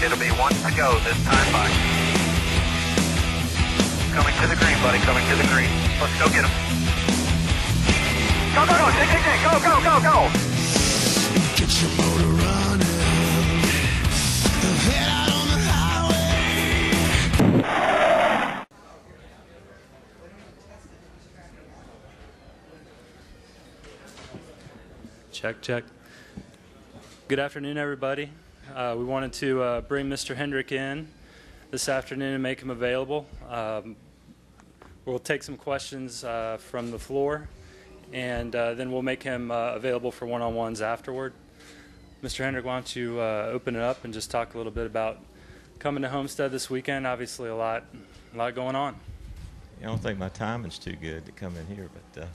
It'll be 1 to go this time by. Coming to the green, buddy, coming to the green. Let's go get him. Go, go, go, go, go, go, go. Get your motor running. Head out on the highway. Check, check. Good afternoon, everybody. We wanted to bring Mr. Hendrick in this afternoon and make him available. We'll take some questions from the floor, and then we'll make him available for one-on-ones afterward. Mr. Hendrick, why don't you open it up and just talk a little bit about coming to Homestead this weekend? Obviously, a lot going on. I don't think my timing's too good to come in here, but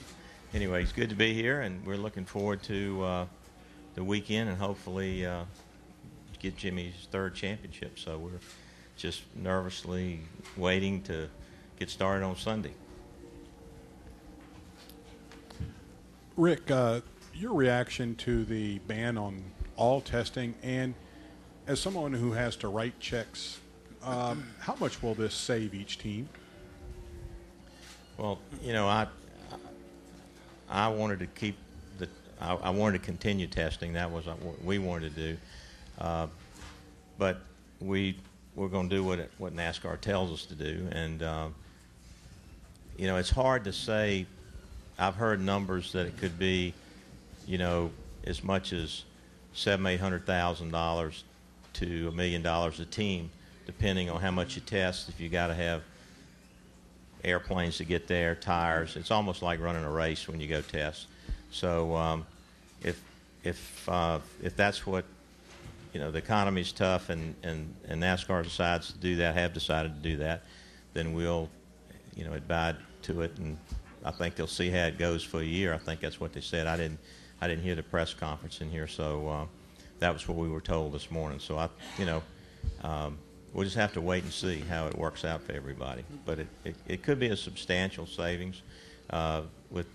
anyway, it's good to be here, and we're looking forward to the weekend and hopefully get Jimmy's third championship. So we're just nervously waiting to get started on Sunday. Rick, your reaction to the ban on all testing, and as someone who has to write checks, how much will this save each team? Well, you know, I wanted to keep I wanted to continue testing. That was what we wanted to do, but we're going to do what NASCAR tells us to do. And you know, it's hard to say. I've heard numbers that it could be, you know, as much as $700,000 to $1 million a team, depending on how much you test. If you got to have airplanes to get there, tires, it's almost like running a race when you go test. So if that's what, you know, the economy's tough and NASCAR decides to do that, have decided to do that, then we'll, you know, abide to it, and I think they'll see how it goes for a year. I think that's what they said. I didn't hear the press conference in here, so that was what we were told this morning. So we'll just have to wait and see how it works out for everybody. But it could be a substantial savings with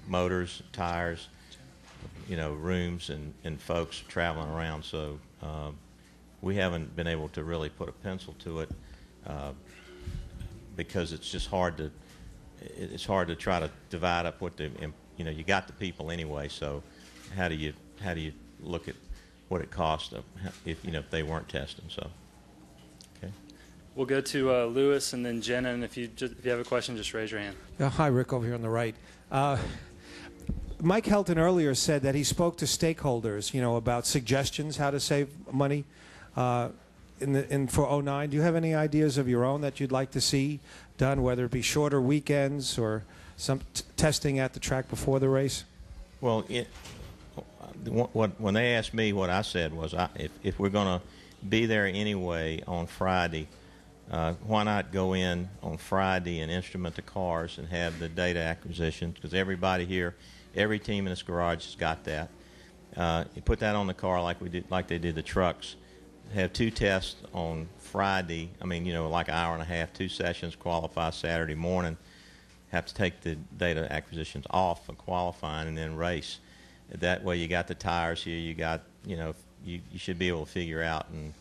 motors, tires, you know, rooms and folks traveling around. So we haven't been able to really put a pencil to it because it's just hard to try to divide up what the, you know, you got the people anyway. So how do you look at what it costs if, you know, if they weren't testing? So okay. We'll go to Lewis and then Jenna, and if you have a question, just raise your hand. Hi, Rick, over here on the right. Mike Helton earlier said that he spoke to stakeholders, you know, about suggestions how to save money for '09. Do you have any ideas of your own that you'd like to see done, whether it be shorter weekends or some testing at the track before the race? Well, when they asked me, what I said was, if we're going to be there anyway on Friday, why not go in on Friday and instrument the cars and have the data acquisition? Because everybody here, every team in this garage has got that. You put that on the car like they did the trucks. Have 2 tests on Friday. I mean, you know, like an hour and a half, 2 sessions, qualify Saturday morning. Have to take the data acquisitions off for qualifying and then race. That way you got the tires here. You got, you know, you should be able to figure out in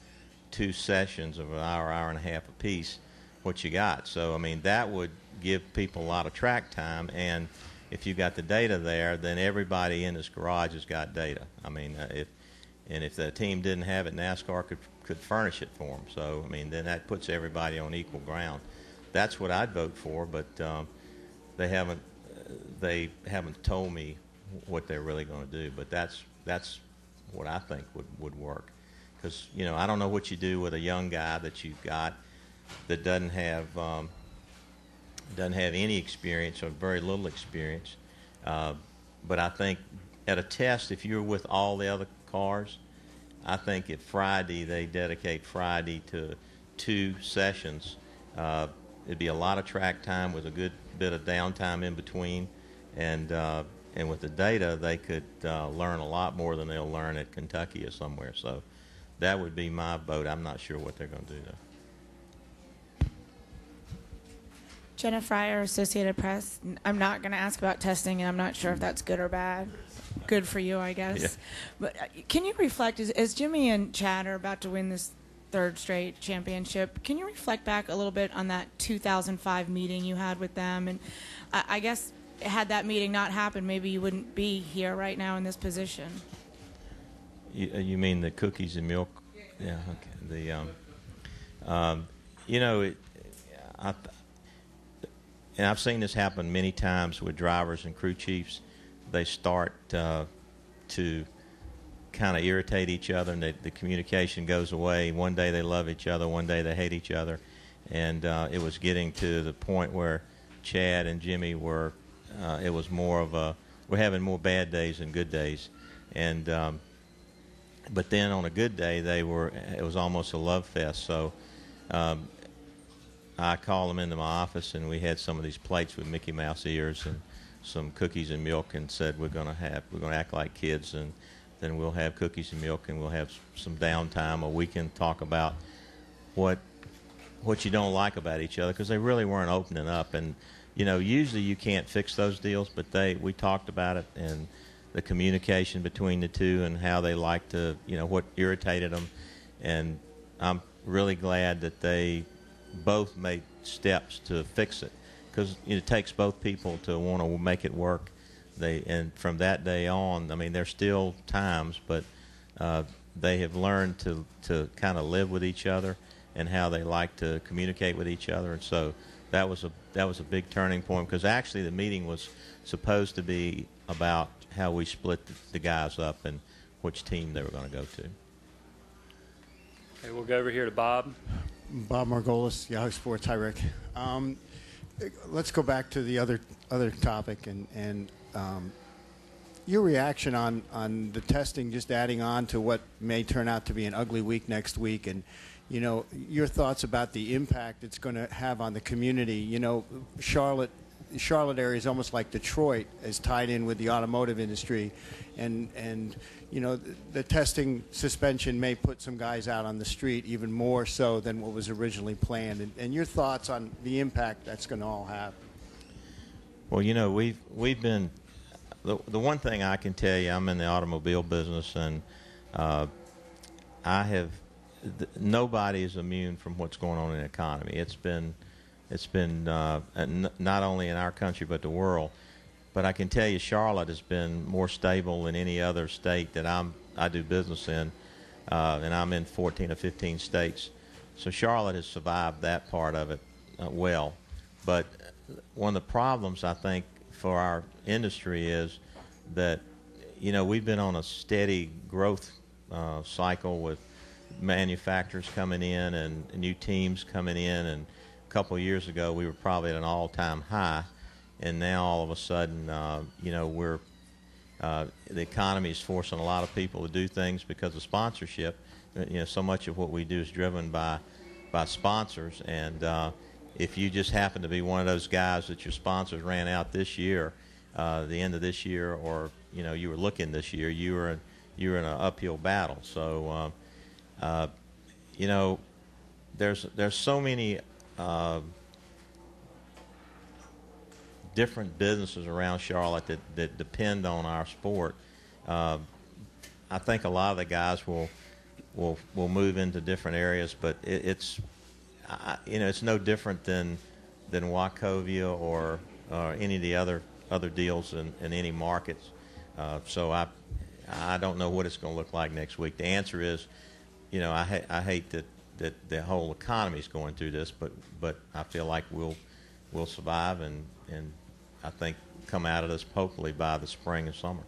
2 sessions of an hour, hour and a half apiece what you got. So, I mean, that would give people a lot of track time. And if you got the data there, then everybody in this garage has got data. I mean, if the team didn't have it, NASCAR could furnish it for them. So, I mean, then that puts everybody on equal ground. That's what I'd vote for, but they haven't told me what they're really going to do. But that's what I think would work. Because, you know, I don't know what you do with a young guy that you've got that doesn't have any experience or very little experience. But I think at a test, if you're with all the other cars, I think if Friday, they dedicate Friday to 2 sessions, it'd be a lot of track time with a good bit of downtime in between. And with the data, they could learn a lot more than they'll learn at Kentucky or somewhere. So that would be my vote. I'm not sure what they're going to do, though. Jenna Fryer, Associated Press. I'm not going to ask about testing, and I'm not sure if that's good or bad. Good for you, I guess. Yeah. But can you reflect, as Jimmy and Chad are about to win this third straight championship. Can you reflect back a little bit on that 2005 meeting you had with them? And I guess had that meeting not happened, maybe you wouldn't be here right now in this position. You mean the cookies and milk? Yeah. Okay. And I've seen this happen many times with drivers and crew chiefs. They start to kind of irritate each other, and the communication goes away. One day they love each other, one day they hate each other, and it was getting to the point where Chad and Jimmy were. It was more of we're having more bad days than good days, and but then on a good day it was almost a love fest. So I called them into my office, and we had some of these plates with Mickey Mouse ears and some cookies and milk, and said we're going to act like kids, and then we'll have cookies and milk, and we'll have some downtime, or we can talk about what you don't like about each other, because they really weren't opening up. And usually you can't fix those deals, but we talked about it, and the communication between the two, and how they liked to, what irritated them. And I'm really glad that they both made steps to fix it, because it takes both people to want to make it work. And from that day on, I mean, there's still times, but they have learned to kind of live with each other, and how they like to communicate with each other. And so that was a big turning point, because actually the meeting was supposed to be about how we split the guys up and which team they were going to go to. Okay, we'll go over here to Bob. Bob Margolis, Yahoo Sports. Hi, Rick. Let's go back to the other topic, and your reaction on the testing, just adding on to what may turn out to be an ugly week next week, and your thoughts about the impact it's going to have on the community. Charlotte area is almost like Detroit, is tied in with the automotive industry, and the testing suspension may put some guys out on the street even more so than what was originally planned. And your thoughts on the impact that's going to all have. Well, we've been the one thing I can tell you, I'm in the automobile business, and nobody is immune from what's going on in the economy. It's been not only in our country but the world. But I can tell you, Charlotte has been more stable than any other state that I do business in, and I'm in 14 or 15 states. So Charlotte has survived that part of it well. But one of the problems, I think, for our industry is that we've been on a steady growth cycle with manufacturers coming in and new teams coming in, and a couple of years ago we were probably at an all-time high, and now all of a sudden we're the economy is forcing a lot of people to do things because of sponsorship. So much of what we do is driven by sponsors, and if you just happen to be one of those guys that your sponsors ran out this year, the end of this year, or you were looking this year, you were in an uphill battle. So there's so many different businesses around Charlotte that depend on our sport. I think a lot of the guys will move into different areas, but it's no different than Wachovia or any of the other deals in any markets. So I don't know what it's going to look like next week. The answer is, I hate that the whole economy is going through this, but I feel like we'll survive, and I think come out of this hopefully by the spring and summer.